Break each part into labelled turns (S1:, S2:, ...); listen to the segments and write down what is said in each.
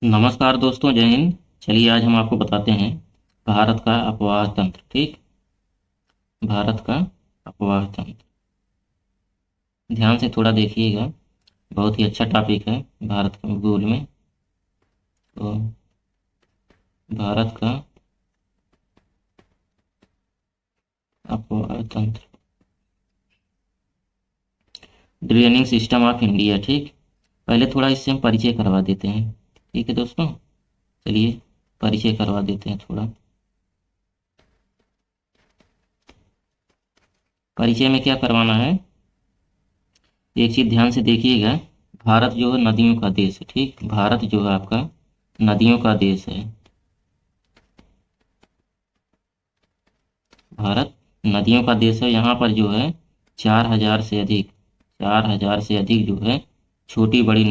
S1: नमस्कार दोस्तों, जय हिंद। चलिए आज हम आपको बताते हैं भारत का अपवाह तंत्र। ठीक, भारत का अपवाह तंत्र। ध्यान से थोड़ा देखिएगा, बहुत ही अच्छा टॉपिक है भारत के भूगोल में। तो भारत का अपवाह तंत्र, ड्रेनिंग सिस्टम ऑफ इंडिया। ठीक, पहले थोड़ा इससे हम परिचय करवा देते हैं। ठीक है दोस्तों, चलिए परिचय करवा देते हैं थोड़ा। परिचय में क्या करवाना है, एक चीज़ ध्यान से देखिएगा। भारत जो है नदियों का देश है। ठीक, भारत जो है आपका नदियों का देश है। भारत नदियों का देश है। यहाँ पर जो है 4,000 से अधिक जो है छोटी बड़ी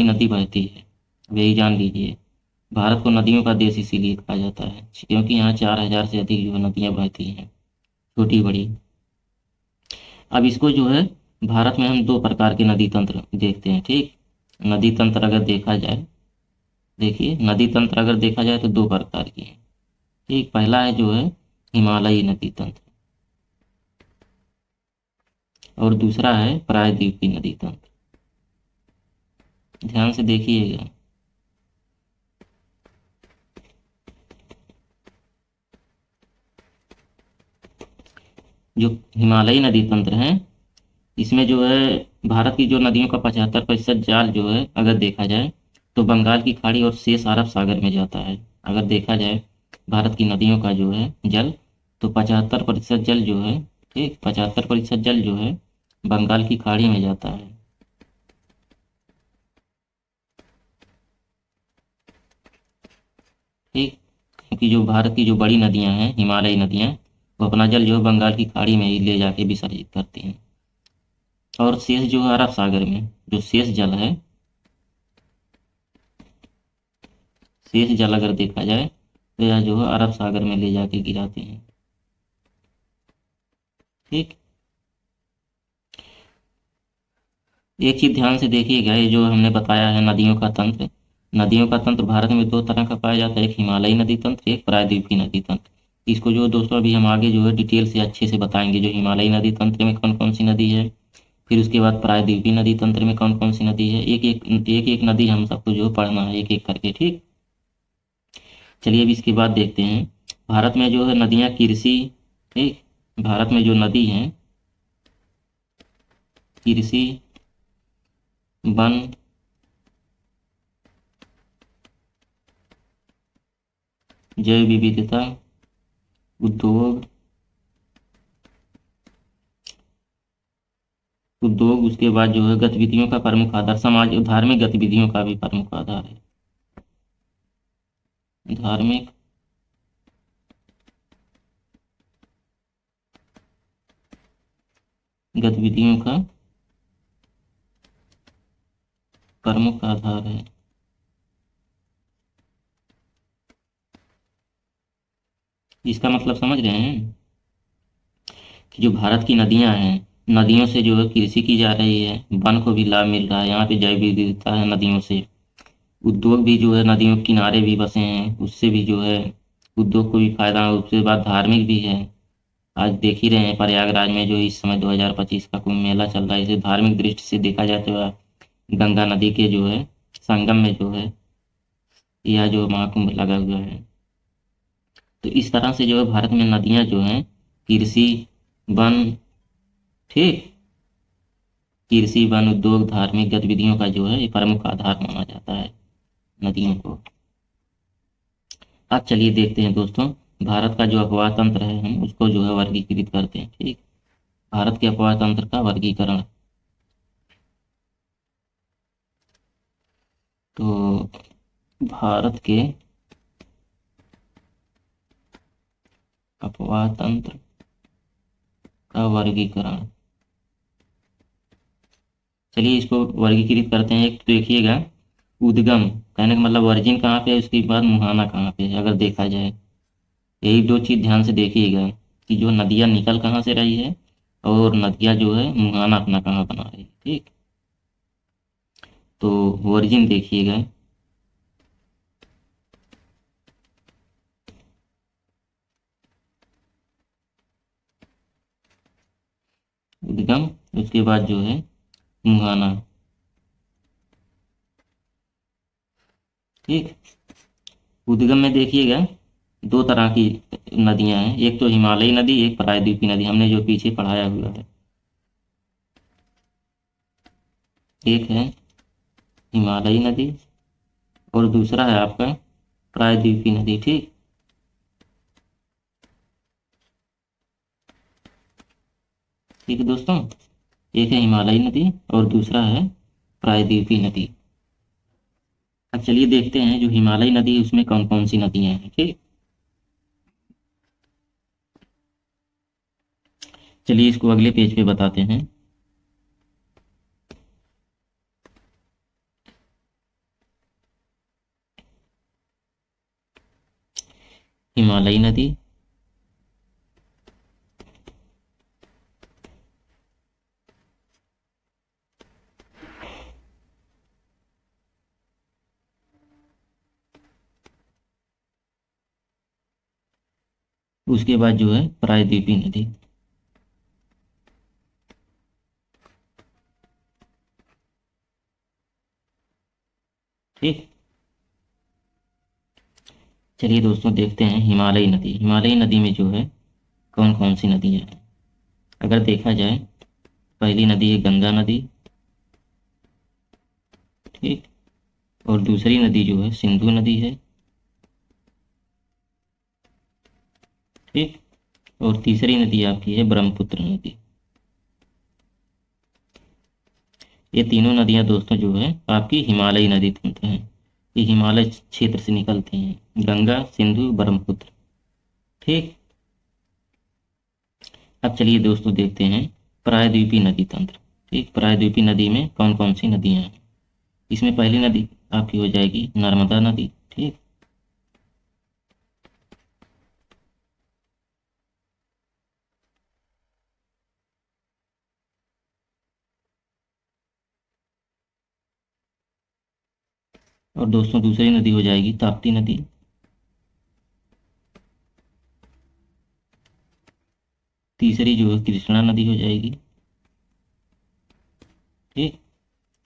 S1: नदी बहती है। अब यही जान लीजिए, भारत को नदियों का देश इसीलिए कहा जाता है क्योंकि यहाँ 4,000 से अधिक जो है नदियाँ बहती हैं, छोटी बड़ी। अब इसको जो है भारत में हम दो प्रकार के नदी तंत्र देखते हैं। ठीक, नदी तंत्र अगर देखा जाए, देखिए नदी तंत्र अगर देखा जाए तो दो प्रकार की है। ठीक, पहला है जो है हिमालयी नदी तंत्र और दूसरा है प्रायद्वीपीय नदी तंत्र। ध्यान से देखिएगा। जो हिमालयी नदी तंत्र है, इसमें जो है भारत की जो नदियों का 75% जाल जो है अगर देखा जाए तो बंगाल की खाड़ी और शेष अरब सागर में जाता है। अगर देखा जाए भारत की नदियों का जो है जल, तो 75% जल जो है, ठीक, 75% जल जो है बंगाल की खाड़ी में जाता है। ठीक, क्योंकि जो भारत की जो बड़ी नदियां हैं, हिमालयी नदियां, वो अपना जल जो है बंगाल की खाड़ी में ही ले जाके विसर्जित करती हैं। और शेष जो है अरब सागर में, जो शेष जल है, शेष जल अगर देखा जाए तो यह जो है अरब सागर में ले जाके गिराते हैं। ठीक, एक चीज ध्यान से देखिएगा, ये जो हमने बताया है नदियों का तंत्र, नदियों का तंत्र भारत में दो तरह का पाया जाता है, एक हिमालयी नदी तंत्र, एक प्रायद्वीपीय नदी तंत्र। इसको जो दोस्तों अभी हम आगे जो है डिटेल से अच्छे से बताएंगे, जो हिमालयी नदी तंत्र में कौन कौन सी नदी है, फिर उसके बाद प्रायद्वीपीय नदी तंत्र में कौन कौन सी नदी है। एक एक नदी हम सबको जो पढ़ना है एक एक करके। ठीक, चलिए अब इसके बाद देखते हैं भारत में जो है नदियां कृषि, ठीक, भारत में जो नदी हैं, कृषि, वन, जैव विविधता, उद्योग, उसके बाद जो है गतिविधियों का प्रमुख आधार, समाज और धार्मिक गतिविधियों का भी प्रमुख आधार है। धार्मिक गतिविधियों का प्रमुख आधार है। इसका मतलब समझ रहे हैं कि जो भारत की नदियां हैं, नदियों से जो है कृषि की जा रही है, वन को भी लाभ मिल रहा है, यहाँ पे जैव विविधता है नदियों से। उद्योग भी जो है नदियों के किनारे भी बसे हैं, उससे भी जो है उद्योग को भी फायदा है। उसके बाद धार्मिक भी है। आज देख ही रहे हैं प्रयागराज में जो इस समय 2025 का कुंभ मेला चल रहा है, इसे धार्मिक दृष्टि से देखा जाए तो गंगा नदी के जो है संगम में जो है यह जो महाकुंभ लगा हुआ है। तो इस तरह से जो है भारत में नदियां जो हैं कृषि, वन, ठीक, कृषि, वन, उद्योग, धार्मिक गतिविधियों का जो है ये प्रमुख आधार माना जाता है नदियों को। अब चलिए देखते हैं दोस्तों, भारत का जो अपवाह तंत्र है हम उसको जो है वर्गीकृत करते हैं। ठीक, भारत के अपवाह तंत्र का वर्गीकरण। तो भारत के अपवाह तंत्र का वर्गीकरण, चलिए इसको वर्गीकृत करते हैं। एक तो देखिएगा, उद्गम, कहने का मतलब वर्जिन कहाँ पे है, उसके बाद मुहाना कहाँ पे है। अगर देखा जाए यही दो चीज ध्यान से देखिएगा कि जो नदियाँ निकल कहाँ से रही है और नदियाँ जो है मुहाना अपना कहाँ बना रही है। ठीक, तो ओरिजिन देखिएगा। उद्गम, उसके बाद जो है मुहाना। ठीक। उद्गम में देखिएगा दो तरह की नदियां हैं, एक तो हिमालयी नदी, एक प्रायद्वीपीय नदी, हमने जो पीछे पढ़ाया हुआ है। एक है हिमालयी नदी और दूसरा है आपका प्रायद्वीपीय नदी। ठीक। ठीक है दोस्तों, एक है हिमालयी नदी और दूसरा है प्रायद्वीपीय नदी। अब चलिए देखते हैं जो हिमालयी नदी है उसमें कौन कौन सी नदियां हैं। ठीक। चलिए इसको अगले पेज पे बताते हैं। हिमालयी नदी, उसके बाद जो है प्रायद्वीपीय नदी। ठीक। चलिए दोस्तों देखते हैं हिमालयी नदी। हिमालयी नदी में जो है कौन कौन सी नदियां हैं। अगर देखा जाए, पहली नदी है गंगा नदी। ठीक। और दूसरी नदी जो है सिंधु नदी है। ठीक। और तीसरी नदी आपकी है ब्रह्मपुत्र नदी। ये तीनों नदियां दोस्तों जो है आपकी हिमालयी नदी तंत्र हैं। ये हिमालय क्षेत्र से निकलती हैं, गंगा सिंधु ब्रह्मपुत्र। ठीक। अब चलिए दोस्तों देखते हैं प्रायद्वीपीय नदी तंत्र। ठीक। प्रायद्वीपीय नदी में कौन कौन सी नदियां हैं। इसमें पहली नदी आपकी हो जाएगी नर्मदा नदी। ठीक। और दोस्तों दूसरी नदी हो जाएगी ताप्ती नदी। तीसरी जो है कृष्णा नदी हो जाएगी। ठीक।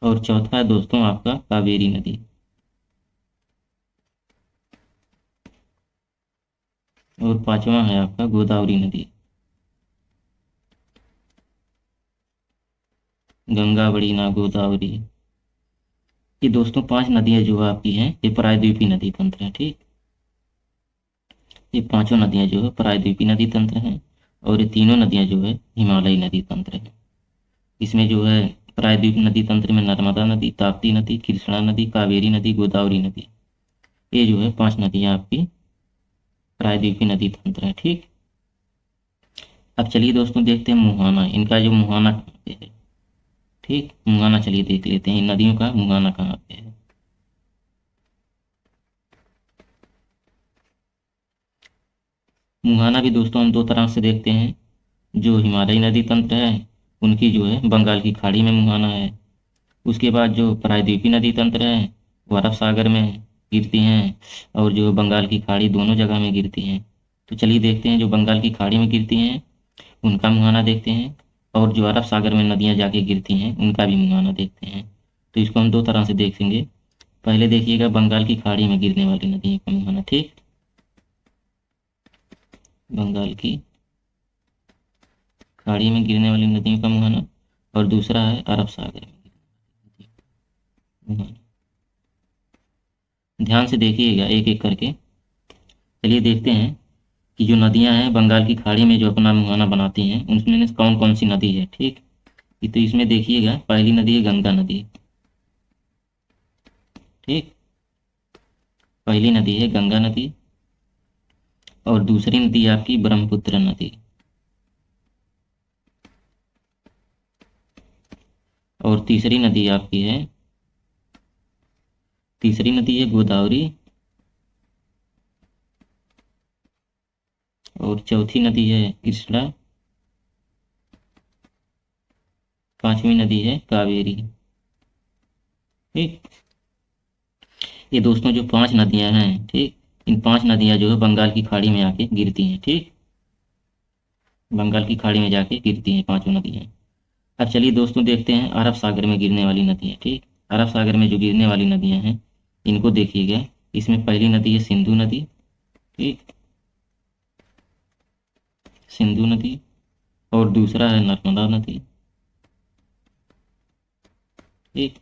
S1: और चौथा है दोस्तों आपका कावेरी नदी। और पांचवा है आपका गोदावरी नदी। गंगा बड़ी ना गोदावरी। ये दोस्तों पांच नदियां जो आपकी हैं ये प्रायद्वीपीय नदी तंत्र है। ठीक। ये पांचों नदियां जो है प्रायद्वीपीय नदी तंत्र हैं और ये तीनों नदियां जो है हिमालयी नदी तंत्र है। इसमें जो है प्रायद्वीप नदी तंत्र में नर्मदा नदी, ताप्ती नदी, कृष्णा नदी, कावेरी नदी, गोदावरी नदी, ये जो है पांच नदियां आपकी प्रायद्वीपीय नदी तंत्र है। ठीक। अब चलिए दोस्तों देखते हैं मुहाना, इनका जो मुहाना कहाँ पे है। ठीक। मुहाना चलिए देख लेते हैं इन नदियों का मुहाना कहाँ पे है। मुहाना भी दोस्तों हम दो तरह से देखते हैं। जो हिमालयी नदी तंत्र है उनकी जो है बंगाल की खाड़ी में मुहाना है। उसके बाद जो प्रायद्वीपीय नदी तंत्र है वो अरब सागर में गिरती हैं और जो बंगाल की खाड़ी दोनों जगह में गिरती हैं। तो चलिए देखते हैं जो बंगाल की खाड़ी में गिरती हैं उनका मुहाना देखते हैं और जो अरब सागर में नदियां जाके गिरती हैं उनका भी मुहाना देखते हैं। तो इसको हम दो तरह से देखेंगे। पहले देखिएगा बंगाल की खाड़ी में गिरने वाली नदियों का मुहाना। ठीक। बंगाल की खाड़ी में गिरने वाली नदियों का मुहाना और दूसरा है अरब सागर में मुहाना। ध्यान से देखिएगा एक एक करके। चलिए देखते हैं कि जो नदियां हैं बंगाल की खाड़ी में जो अपना मुहाना बनाती हैं उनमें से कौन कौन सी नदी है। ठीक। ये तो इसमें देखिएगा पहली नदी है गंगा नदी। ठीक। पहली नदी है गंगा नदी और दूसरी नदी है आपकी ब्रह्मपुत्र नदी। और तीसरी नदी है गोदावरी। और चौथी नदी है कृष्णा। पांचवी नदी है कावेरी। ठीक। ये दोस्तों जो 5 नदियां हैं, ठीक, इन 5 नदियां जो है बंगाल की खाड़ी में आके गिरती हैं। ठीक, बंगाल की खाड़ी में जाके गिरती हैं पांचों नदियां। अब चलिए दोस्तों देखते हैं अरब सागर में गिरने वाली नदियां। ठीक, अरब सागर में जो गिरने वाली नदियां हैं इनको देखिएगा। इसमें पहली नदी है सिंधु नदी। ठीक, सिंधु नदी। और दूसरा है नर्मदा नदी। ठीक,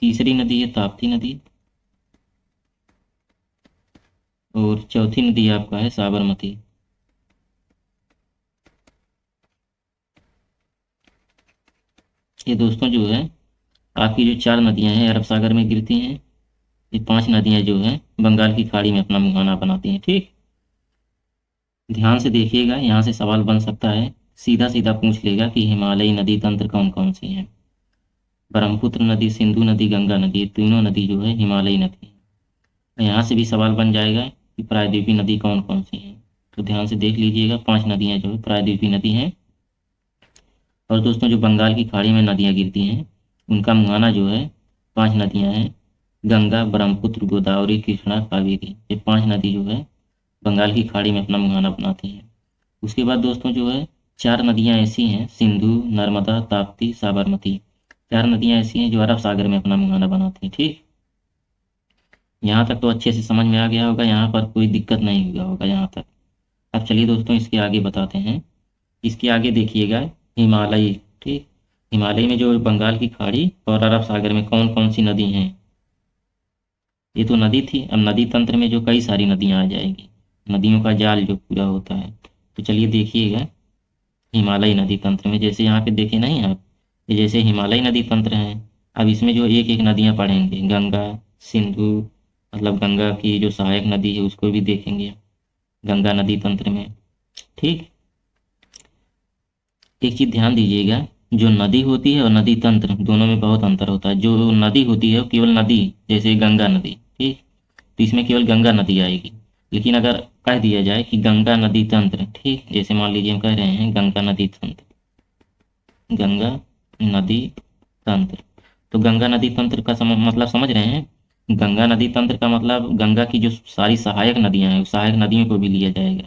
S1: तीसरी नदी है ताप्ती नदी। और चौथी नदी आपका है साबरमती। ये दोस्तों जो है आपकी जो 4 नदियां हैं अरब सागर में गिरती हैं। ये 5 नदियां जो हैं बंगाल की खाड़ी में अपना मुहाना बनाती हैं। ठीक, ध्यान से देखिएगा, यहाँ से सवाल बन सकता है। सीधा सीधा पूछ लेगा कि हिमालयी नदी तंत्र कौन कौन सी हैं। ब्रह्मपुत्र नदी, सिंधु नदी, गंगा नदी, ये तीनों नदी जो है हिमालयी नदी है। यहाँ से भी सवाल बन जाएगा कि प्रायद्वीपीय नदी कौन कौन सी हैं। तो ध्यान से देख लीजिएगा, 5 नदियां जो है प्रायद्वीपीय नदी हैं। और दोस्तों जो बंगाल की खाड़ी में नदियां गिरती हैं उनका मुहाना जो है 5 नदियां हैं। गंगा, ब्रह्मपुत्र, गोदावरी, कृष्णा, कावेरी, ये 5 नदी जो है बंगाल की खाड़ी में अपना मुहाना बनाती हैं। उसके बाद दोस्तों जो है 4 नदियां ऐसी हैं, सिंधु, नर्मदा, ताप्ती, साबरमती। 4 नदियां ऐसी हैं जो अरब सागर में अपना मुहाना बनाती हैं। ठीक, यहाँ तक तो अच्छे से समझ में आ गया होगा, यहाँ पर कोई दिक्कत नहीं हुआ होगा यहाँ तक। अब चलिए दोस्तों इसके आगे बताते हैं। इसके आगे देखिएगा हिमालय। ठीक, हिमालय में जो बंगाल की खाड़ी और अरब सागर में कौन कौन सी नदी हैं। ये तो नदी थी, अब नदी तंत्र में जो कई सारी नदियां आ जाएंगी, नदियों का जाल जो पूरा होता है। तो चलिए देखिएगा हिमालयी नदी तंत्र में, जैसे यहाँ पे देखे नहीं आप, ये जैसे हिमालयी नदी तंत्र है। अब इसमें जो एक एक नदियां पढ़ेंगे, गंगा, सिंधु, मतलब गंगा की जो सहायक नदी है उसको भी देखेंगे गंगा नदी तंत्र में। ठीक, एक चीज ध्यान दीजिएगा, जो नदी होती है और नदी तंत्र दोनों में बहुत अंतर होता है। जो नदी होती है वो केवल नदी, जैसे गंगा नदी। ठीक, तो इसमें केवल गंगा नदी आएगी। लेकिन अगर कह दिया जाए कि गंगा नदी तंत्र, ठीक, जैसे मान लीजिए हम कह रहे हैं गंगा नदी तंत्र, गंगा नदी तंत्र, तो गंगा नदी तंत्र का मतलब समझ रहे हैं। गंगा नदी तंत्र का मतलब गंगा की जो सारी सहायक नदियां हैं उस सहायक नदियों को भी लिया जाएगा,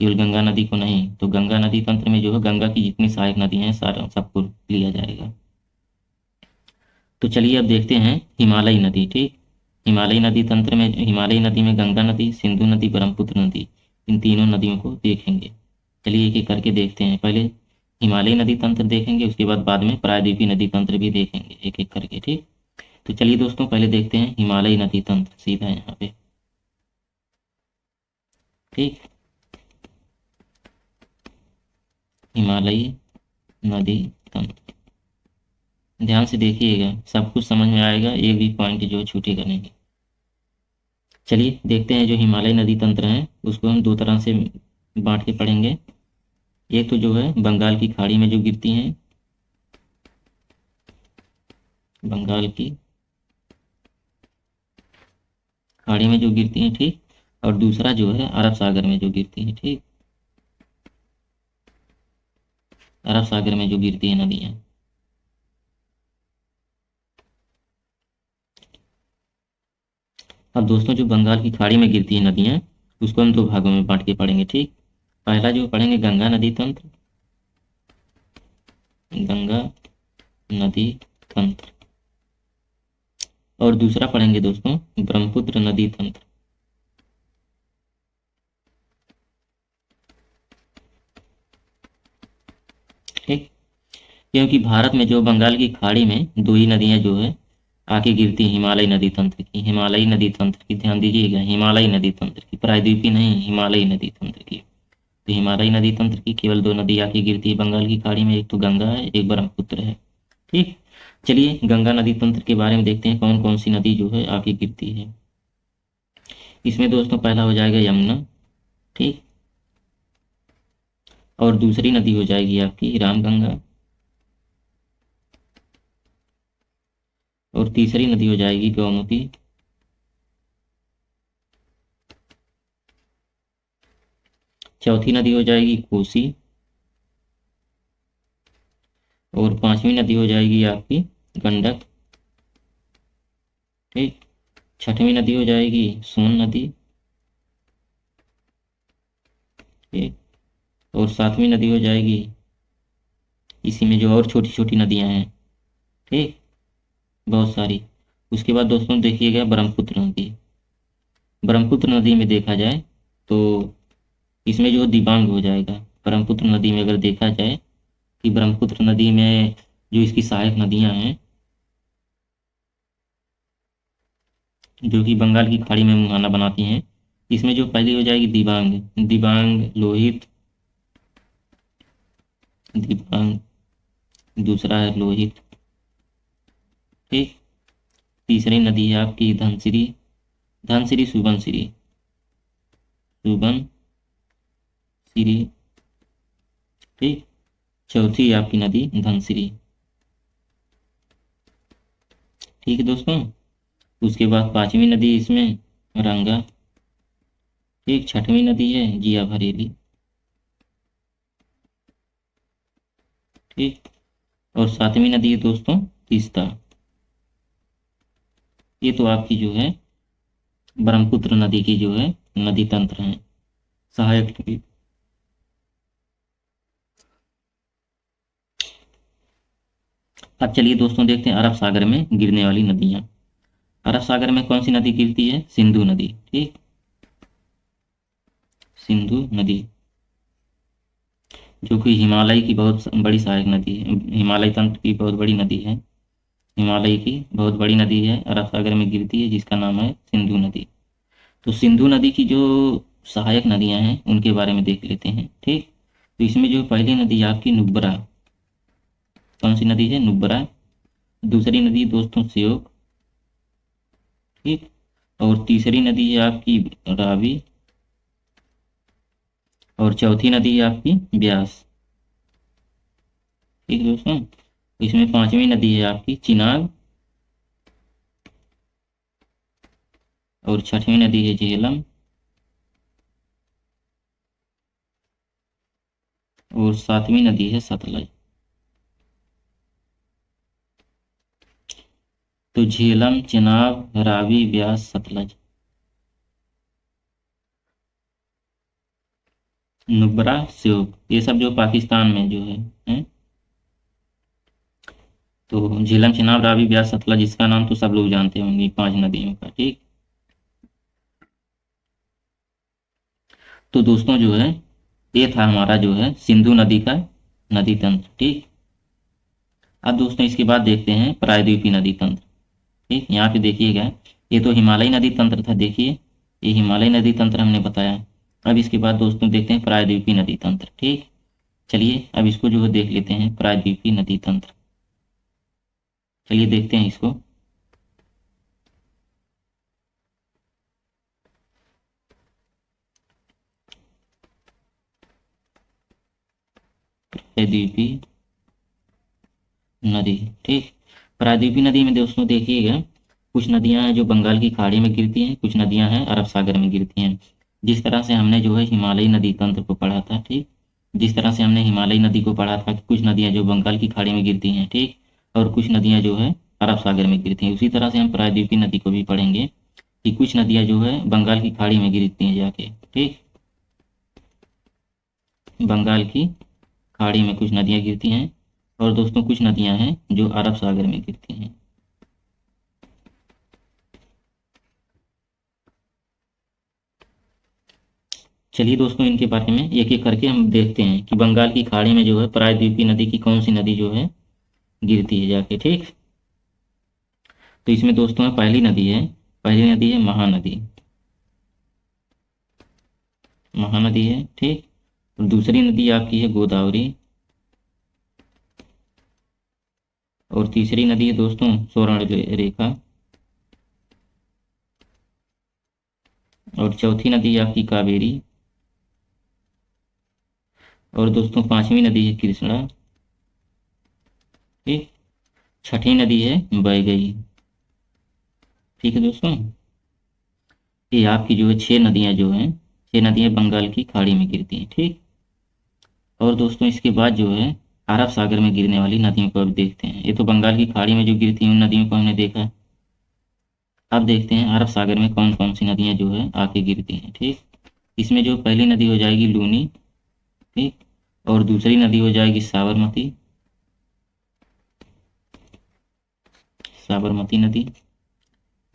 S1: केवल गंगा नदी को नहीं। तो गंगा नदी तंत्र में जो है गंगा की जितनी सहायक नदियां हैं सारा सबको लिया जाएगा। तो चलिए अब देखते हैं हिमालयी नदी। ठीक, हिमालयी नदी तंत्र में, हिमालयी नदी में गंगा नदी, सिंधु नदी, ब्रह्मपुत्र नदी, इन तीनों नदियों को देखेंगे। चलिए एक एक करके देखते हैं। पहले हिमालयी नदी तंत्र देखेंगे, उसके बाद में प्रायद्वीपीय नदी तंत्र भी देखेंगे एक एक करके। ठीक, तो चलिए दोस्तों पहले देखते हैं हिमालयी नदी तंत्र, सीधा यहाँ पे। ठीक, हिमालयी नदी तंत्र, ध्यान से देखिएगा, सब कुछ समझ में आएगा, एक भी पॉइंट जो छूटेगा नहीं। चलिए देखते हैं जो हिमालयी नदी तंत्र है उसको हम दो तरह से बांट के पढ़ेंगे। एक तो जो है बंगाल की खाड़ी में जो गिरती हैं, बंगाल की खाड़ी में जो गिरती हैं। ठीक, और दूसरा जो है अरब सागर में जो गिरती हैं। ठीक, अरब सागर में जो गिरती हैं नदियाँ। अब दोस्तों जो बंगाल की खाड़ी में गिरती हैं नदियाँ उसको हम दो भागों में बांट के पढ़ेंगे। ठीक, पहला जो पढ़ेंगे गंगा नदी तंत्र, गंगा नदी तंत्र। और दूसरा पढ़ेंगे दोस्तों ब्रह्मपुत्र नदी तंत्र। ठीक, क्योंकि भारत में जो बंगाल की खाड़ी में दो ही नदियां जो है आके गिरती हैं, हिमालयी नदी तंत्र की, हिमालयी नदी तंत्र की, ध्यान दीजिएगा, हिमालयी नदी तंत्र की, प्रायद्वीपीय नहीं, हिमालयी नदी तंत्र की। तो हिमालयी नदी तंत्र की केवल दो नदी आके गिरती है बंगाल की खाड़ी में, एक तो गंगा है, एक ब्रह्मपुत्र है। ठीक, चलिए गंगा नदी तंत्र के बारे में देखते हैं कौन कौन सी नदी जो है आके गिरती है। इसमें दोस्तों पहला हो जाएगा यमुना। ठीक, और दूसरी नदी हो जाएगी आपकी रामगंगा। और तीसरी नदी हो जाएगी गोमती। चौथी नदी हो जाएगी कोसी। और पांचवी नदी हो जाएगी आपकी गंडक। ठीक। छठवीं नदी हो जाएगी सोन नदी। ठीक। और सातवीं नदी हो जाएगी इसी में जो और छोटी छोटी नदियां हैं। ठीक। बहुत सारी। उसके बाद दोस्तों देखिएगा ब्रह्मपुत्र नदी। ब्रह्मपुत्र नदी में देखा जाए तो इसमें जो दिबांग हो जाएगा। ब्रह्मपुत्र नदी में अगर देखा जाए कि ब्रह्मपुत्र नदी में जो इसकी सहायक नदियां हैं जो कि बंगाल की खाड़ी में मुहाना बनाती हैं, इसमें जो पहली हो जाएगी दिबांग। दिबांग लोहित। दिबांग। दूसरा है लोहित। ठीक। तीसरी नदी है आपकी धनसिरी। धनसिरी सुबनसिरी। सुबनसिरी। ठीक। चौथी है आपकी नदी धनसिरी। ठीक है दोस्तों। उसके बाद पांचवी नदी इसमें रंगा। ठीक। छठवीं नदी है जिया भरेली। ठीक। और सातवीं नदी है दोस्तों तीस्ता। ये तो आपकी जो है ब्रह्मपुत्र नदी की जो है नदी तंत्र है, सहायक नदी। अब चलिए दोस्तों देखते हैं अरब सागर में गिरने वाली नदियां। अरब सागर में कौन सी नदी गिरती है? सिंधु नदी। ठीक। सिंधु नदी जो कि हिमालय की बहुत बड़ी सहायक नदी है, हिमालय तंत्र की बहुत बड़ी नदी है। हिमालय की बहुत बड़ी नदी है, अरब सागर में गिरती है, जिसका नाम है सिंधु नदी। तो सिंधु नदी की जो सहायक नदियां हैं उनके बारे में देख लेते हैं। ठीक। तो इसमें जो पहली नदी है आपकी नुब्रा। कौन सी नदी है? नुब्रा। दूसरी नदी दोस्तों श्योक। ठीक। और तीसरी नदी है आपकी रावी। और चौथी नदी है आपकी ब्यास। ठीक है दोस्तों। इसमें पांचवी नदी है आपकी चिनाब। और छठवीं नदी है झेलम। और सातवीं नदी है सतलज। तो झेलम चिनाब रावी ब्यास सतलज। नुब्रा श्योक ये सब जो पाकिस्तान में जो है? तो झेलम चिनाब रावी ब्यास सतलज इसका नाम तो सब लोग जानते होंगे पांच नदियों का। ठीक। तो दोस्तों जो है ये था हमारा जो है सिंधु नदी का नदी तंत्र। ठीक। अब दोस्तों इसके बाद देखते हैं प्रायद्वीपीय नदी तंत्र। ठीक। यहाँ पे देखिएगा ये तो हिमालयी नदी तंत्र था। देखिए ये हिमालयी नदी तंत्र हमने बताया। अब इसके बाद दोस्तों देखते हैं प्रायद्वीपीय नदी तंत्र। ठीक। चलिए अब इसको जो है देख लेते हैं प्रायद्वीपीय नदी तंत्र। चलिए देखते हैं इसको। प्रायद्वीपीय नदी। ठीक। प्रायद्वीपीय नदी में दोस्तों देखिएगा कुछ नदियां हैं जो बंगाल की खाड़ी में गिरती हैं, कुछ नदियां हैं अरब सागर में गिरती हैं। जिस तरह से हमने जो है हिमालयी नदी तंत्र को पढ़ा था। ठीक। जिस तरह से हमने हिमालयी नदी को पढ़ा था कि कुछ नदियां जो बंगाल की खाड़ी में गिरती हैं। ठीक। और कुछ नदियां जो है अरब सागर में गिरती हैं, उसी तरह से हम प्रायद्वीपीय नदी को भी पढ़ेंगे कि कुछ नदियां जो है बंगाल की खाड़ी में गिरती हैं जाके। ठीक। बंगाल की खाड़ी में कुछ नदियां गिरती हैं और दोस्तों कुछ नदियां हैं जो अरब सागर में गिरती हैं। चलिए दोस्तों इनके बारे में एक एक करके हम देखते हैं कि बंगाल की खाड़ी में जो है प्रायद्वीपीय नदी की कौन सी नदी जो है गिरती है जाके। ठीक। तो इसमें दोस्तों पहली नदी है महानदी। महानदी है। ठीक। और दूसरी नदी आपकी है गोदावरी। और तीसरी नदी है दोस्तों स्वर्ण रेखा। और चौथी नदी है आपकी कावेरी। और दोस्तों पांचवी नदी है कृष्णा। ठीक। छठी नदी है बैगई। ठीक है दोस्तों। ये आपकी जो है छह नदियां जो हैं, छह नदियां बंगाल की खाड़ी में गिरती हैं। ठीक। और दोस्तों इसके बाद जो है अरब सागर में गिरने वाली नदियों को अब देखते हैं। ये तो बंगाल की खाड़ी में जो गिरती हैं उन नदियों को हमने देखा। अब देखते हैं अरब सागर में कौन कौन सी नदियाँ जो है आके गिरती हैं। ठीक, इसमें जो पहली नदी हो जाएगी लूनी। ठीक, और दूसरी नदी हो जाएगी साबरमती। साबरमती नदी।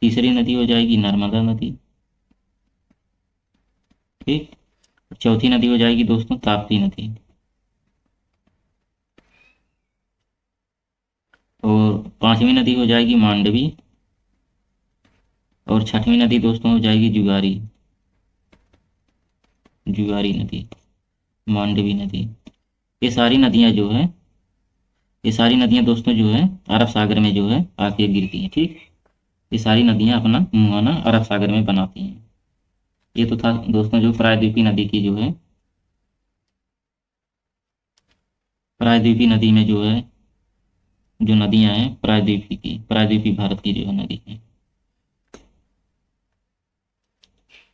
S1: तीसरी नदी हो जाएगी नर्मदा नदी। ठीक, चौथी नदी हो जाएगी दोस्तों ताप्ती नदी। और पांचवी नदी हो जाएगी मांडवी। और छठवीं नदी दोस्तों हो जाएगी जुगारी। जुगारी नदी, मांडवी नदी। ये सारी नदियाँ जो है, ये सारी नदियाँ दोस्तों जो है अरब सागर में जो है आके गिरती हैं। ठीक, ये सारी नदियाँ अपना मुहाना अरब सागर में बनाती हैं। ये तो था दोस्तों जो प्रायद्वीपी नदी की जो है, प्रायद्वीपी नदी में जो है जो नदियाँ हैं प्रायद्वीपी की, प्रायद्वीपी भारत की जो है नदी है।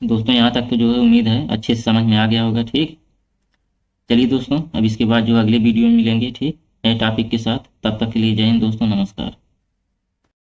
S1: दोस्तों यहाँ तक तो जो है उम्मीद है अच्छे से समझ में आ गया होगा। ठीक, चलिए दोस्तों अब इसके बाद जो अगले वीडियो में मिलेंगे ठीक नए टॉपिक के साथ, तब तक के लिए जय हिंद दोस्तों, नमस्कार।